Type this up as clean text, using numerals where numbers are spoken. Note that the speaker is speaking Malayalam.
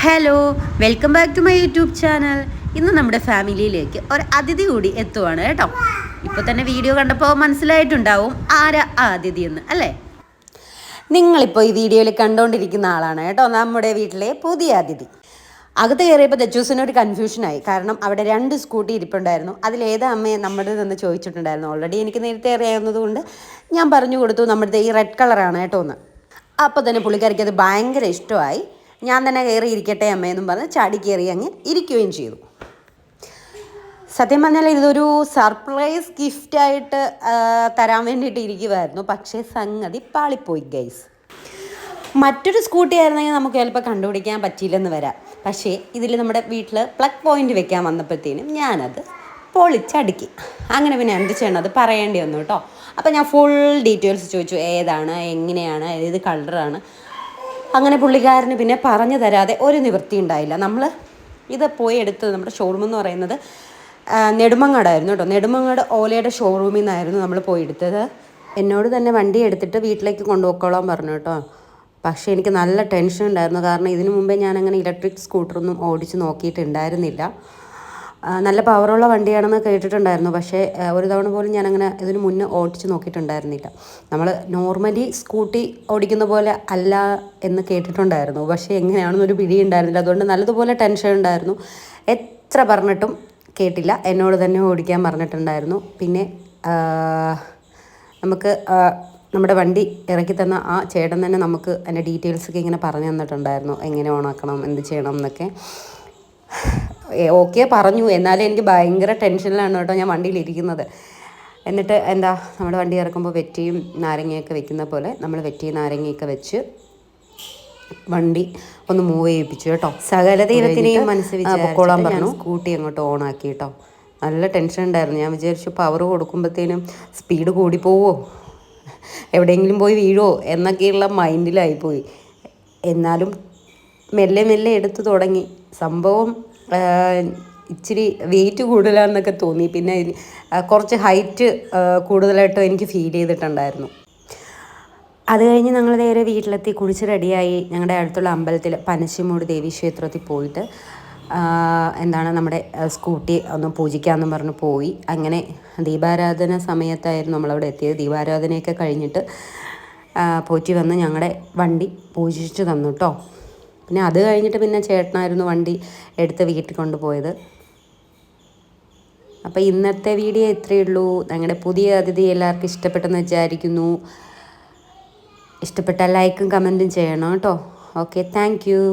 Hello, welcome back to my YouTube channel. ഇന്ന് നമ്മുടെ ഫാമിലിയിലേക്ക് ഒരു അതിഥി കൂടി എത്തുവാണ് കേട്ടോ. ഇപ്പോൾ തന്നെ വീഡിയോ കണ്ടപ്പോൾ മനസ്സിലായിട്ടുണ്ടാവും ആരാ ആ അതിഥി എന്ന്, അല്ലേ? നിങ്ങളിപ്പോൾ ഈ വീഡിയോയിൽ കണ്ടുകൊണ്ടിരിക്കുന്ന ആളാണ് കേട്ടോ നമ്മുടെ വീട്ടിലെ പുതിയ അതിഥി. അകത്ത് കയറിയപ്പോൾ ദച്ചൂസിനൊരു കൺഫ്യൂഷനായി. കാരണം അവിടെ 2 സ്കൂട്ടി ഇരിപ്പുണ്ടായിരുന്നു. അതിലേതാ അമ്മയെ നമ്മുടെ നിന്ന് ചോദിച്ചിട്ടുണ്ടായിരുന്നു. ഓൾറെഡി എനിക്ക് നേരത്തെ അറിയാവുന്നതുകൊണ്ട് ഞാൻ പറഞ്ഞു കൊടുത്തു നമ്മുടെ ഈ റെഡ് കളറാണ് കേട്ടോ എന്ന്. അപ്പോൾ തന്നെ പുള്ളിക്കാരിക്ക് അത് ഭയങ്കര ഇഷ്ടമായി. ഞാൻ തന്നെ കയറി ഇരിക്കട്ടെ അമ്മയെന്നും പറഞ്ഞ് ചാടി കയറി അങ്ങ് ഇരിക്കുകയും ചെയ്തു. സത്യം പറഞ്ഞാൽ ഇതൊരു സർപ്രൈസ് ഗിഫ്റ്റായിട്ട് തരാൻ വേണ്ടിയിട്ട് ഇരിക്കുമായിരുന്നു. പക്ഷേ സംഗതി പാളിപ്പോയി ഗൈസ്. മറ്റൊരു സ്കൂട്ടി ആയിരുന്നെങ്കിൽ നമുക്ക് ചിലപ്പോൾ കണ്ടുപിടിക്കാൻ പറ്റിയില്ലെന്ന് വരാം. പക്ഷേ ഇതിൽ നമ്മുടെ വീട്ടിൽ പ്ലഗ് പോയിൻ്റ് വെക്കാൻ വന്നപ്പോഴത്തേനും ഞാനത് പൊളിച്ചടുക്കി. അങ്ങനെ പിന്നെ എന്ത് ചെയ്യണം, അത് പറയേണ്ടി വന്നു കേട്ടോ. അപ്പോൾ ഞാൻ ഫുൾ ഡീറ്റെയിൽസ് ചോദിച്ചു, ഏതാണ്, എങ്ങനെയാണ്, ഏത് കളറാണ്. അങ്ങനെ പുള്ളിക്കാരന് പിന്നെ പറഞ്ഞു തരാതെ ഒരു നിവൃത്തി ഉണ്ടായില്ല. നമ്മൾ ഇത് പോയി എടുത്തത് നമ്മുടെ ഷോറൂം എന്ന് പറയുന്നത് നെടുമങ്ങാടായിരുന്നു കേട്ടോ. നെടുമങ്ങാട് ഓലയുടെ ഷോറൂമിൽ നിന്നായിരുന്നു നമ്മൾ പോയി എടുത്തത്. എന്നോട് തന്നെ വണ്ടി എടുത്തിട്ട് വീട്ടിലേക്ക് കൊണ്ടുപോയിക്കോളാൻ പറഞ്ഞു കേട്ടോ. പക്ഷേ എനിക്ക് നല്ല ടെൻഷൻ ഉണ്ടായിരുന്നു. കാരണം ഇതിനു മുമ്പേ ഞാനങ്ങനെ ഇലക്ട്രിക് സ്കൂട്ടറൊന്നും ഓടിച്ച് നോക്കിയിട്ടുണ്ടായിരുന്നില്ല. നല്ല പവറുള്ള വണ്ടിയാണെന്ന് കേട്ടിട്ടുണ്ടായിരുന്നു. പക്ഷേ ഒരു തവണ പോലും ഞാനങ്ങനെ ഇതിന് മുന്നേ ഓടിച്ച് നോക്കിയിട്ടുണ്ടായിരുന്നില്ല. നമ്മൾ നോർമലി സ്കൂട്ടി ഓടിക്കുന്ന പോലെ അല്ല എന്ന് കേട്ടിട്ടുണ്ടായിരുന്നു. പക്ഷേ എങ്ങനെയാണെന്നൊരു പിടി ഉണ്ടായിരുന്നില്ല. അതുകൊണ്ട് നല്ലതുപോലെ ടെൻഷൻ ഉണ്ടായിരുന്നു. എത്ര പറഞ്ഞിട്ടും കേട്ടില്ല. എന്നോട് തന്നെ ഓടിക്കാൻ പറഞ്ഞിട്ടുണ്ടായിരുന്നു. പിന്നെ നമുക്ക് നമ്മുടെ വണ്ടി ഇറക്കി തന്ന ആ ചേട്ടൻ തന്നെ നമുക്ക് അതിൻ്റെ ഡീറ്റെയിൽസൊക്കെ ഇങ്ങനെ പറഞ്ഞു തന്നിട്ടുണ്ടായിരുന്നു. എങ്ങനെ ഓണാക്കണം, എന്ത് ചെയ്യണം എന്നൊക്കെ. ഓക്കെ പറഞ്ഞു. എന്നാലും എനിക്ക് ഭയങ്കര ടെൻഷനിലാണ് കേട്ടോ ഞാൻ വണ്ടിയിലിരിക്കുന്നത്. എന്നിട്ട് നമ്മുടെ വണ്ടി ഇറക്കുമ്പോൾ വെറ്റിയും നാരങ്ങയൊക്കെ വെക്കുന്ന പോലെ നമ്മൾ വെറ്റിയും നാരങ്ങയൊക്കെ വെച്ച് വണ്ടി ഒന്ന് മൂവ് ചെയ്യിപ്പിച്ചു കേട്ടോ. സകല ദൈവത്തിനെയും മനസ്സിൽ പൊക്കോളാൻ പറഞ്ഞു. സ്കൂട്ടി അങ്ങോട്ട് ഓണാക്കി കേട്ടോ. നല്ല ടെൻഷൻ ഉണ്ടായിരുന്നു. ഞാൻ വിചാരിച്ചു പവർ കൊടുക്കുമ്പോഴത്തേനും സ്പീഡ് കൂടിപ്പോവോ, എവിടെയെങ്കിലും പോയി വീഴുമോ എന്നൊക്കെയുള്ള മൈൻഡിലായിപ്പോയി. എന്നാലും മെല്ലെ മെല്ലെ എടുത്തു തുടങ്ങി. സംഭവം ഇച്ചിരി വെയിറ്റ് കൂടുതലാണെന്നൊക്കെ തോന്നി. പിന്നെ കുറച്ച് ഹൈറ്റ് കൂടുതലായിട്ടും എനിക്ക് ഫീൽ ചെയ്തിട്ടുണ്ടായിരുന്നു. അത് കഴിഞ്ഞ് ഞങ്ങൾ നേരെ വീട്ടിലെത്തി കുളിച്ച് റെഡിയായി ഞങ്ങളുടെ അടുത്തുള്ള അമ്പലത്തിൽ പനശ്ശിമൂട് ദേവി ക്ഷേത്രത്തിൽ പോയിട്ട് നമ്മുടെ സ്കൂട്ടി ഒന്ന് പൂജിക്കാമെന്നും പറഞ്ഞ് പോയി. അങ്ങനെ ദീപാരാധന സമയത്തായിരുന്നു നമ്മളവിടെ എത്തിയത്. ദീപാരാധനയൊക്കെ കഴിഞ്ഞിട്ട് പോറ്റി വന്ന് ഞങ്ങളുടെ വണ്ടി പൂജിച്ച് തന്നു കേട്ടോ. പിന്നെ അത് കഴിഞ്ഞിട്ട് പിന്നെ ചേട്ടനായിരുന്നു വണ്ടി എടുത്ത് വീട്ടിൽ കൊണ്ടുപോയത്. അപ്പോൾ ഇന്നത്തെ വീഡിയോ ഇത്രയേ ഉള്ളൂ. ഞങ്ങളുടെ പുതിയ അതിഥി എല്ലാവർക്കും ഇഷ്ടപ്പെട്ടെന്ന് വിചാരിക്കുന്നു. ഇഷ്ടപ്പെട്ടാൽ ലൈക്കും കമൻറ്റും ചെയ്യണം കേട്ടോ. Okay, thank you.